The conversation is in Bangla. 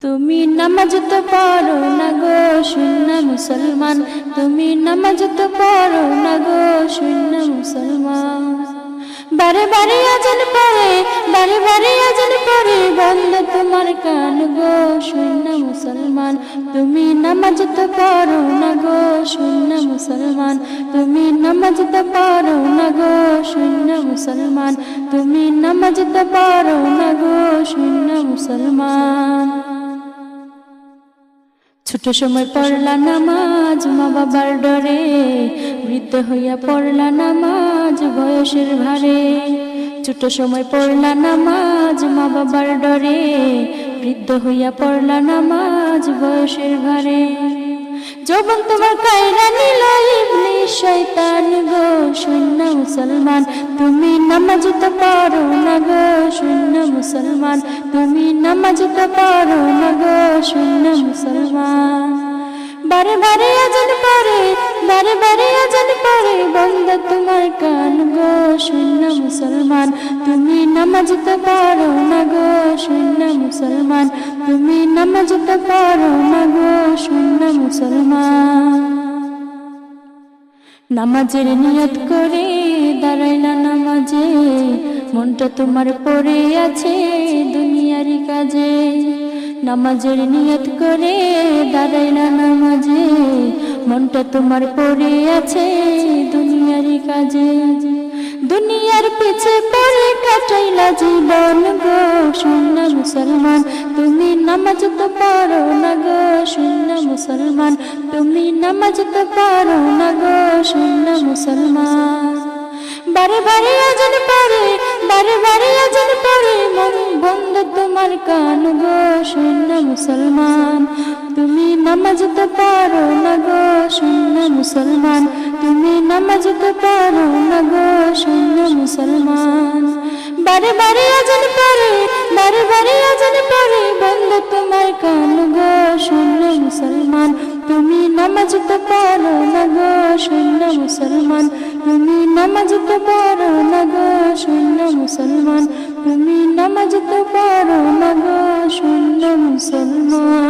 তুমি নামাজ তো পড়ো না গো শূন্য মুসলমান, তুমি নামাজ তো পড়ো না গো শূন্য মুসলমান। বারে বারে আজান পড়ে, বারে বারে আজান পড়ে, বন্ধ তোমার কান গো শূন্য মুসলমান। তুমি নামাজ তো পড়ো না গো শূন্য মুসলমান, তুমি নামাজ তো পড়ো না গো শূন্য মুসলমান, তুমি নামাজ তো পড়ো না গো শূন্য মুসলমান। ছোট সময় পড়লা নামাজ মা বাবার ডরে, বৃদ্ধ হইয়া পড়লা নামাজ বয়সের ভারে। ছোট সময় পড়লা নামাজ মা বাবার ডরে, বৃদ্ধ হইয়া পড়লা নামাজ বয়সের ভারে। যৌবন তোমার কায়রা নিল ইবলিস শয়তান গো শূন্য মুসলমান, তুমি নামাজ তো পড়ো না গো শূন্য মুসলমান, তুমি নামাজ তো পড়ো না গো শূন্য মুসলমান। বারে বারে আজান পড়ে, বারে বারে আজান পড়ে, বন্ধ তোমার কান গো শূন্য মুসলমান। তুমি নামাজ তো পড়ো না গো শূন্য মুসলমান, তুমি নামাজ তো পড়ো না গো শূন্য মুসলমান। নামাজের নিয়ত করে দাঁড়াইলা নামাজে, মনটা তোমার পড়ে আছে দুনিয়ারি কাজে। নামাজের নিয়ত করে দাঁড়াইলা নামাজে, মনটা তোমার পড়ে আছে দুনিয়ারি কাজে। দুনিয়ার পিছে পড়ে কাটাইলা জীবন গো শূন্য মুসলমান, তুমি নামাজ তো পড়ো না গো শূন্য মুসলমান, তুমি নামাজ তো পড়ো না গো শূন্য মুসলমান। বারে বারে আজান পড়ে, বারে বারে আজান পড়ে, মন বন্ধ তোমার কান গো শূন্য মুসলমান। তুমি নামাজ তো পড়ো না গো শূন্য মুসলমান, তুমি নামাজ তো পড়ো না গো শূন্য মুসলমান। বারে বারে আজান পড়ে, বারে বারে আজান পড়ে, বন্ধ তোমার কান গো শূন্য মুসলমান। তুমি নামাজ তো পড়ো না গো শূন্য মুসলমান, তুমি নামাজ তো পড়ো না গো শূন্য মুসলমান, তুমি নামাজ তো পড়ো না গো শূন্য মুসলমান।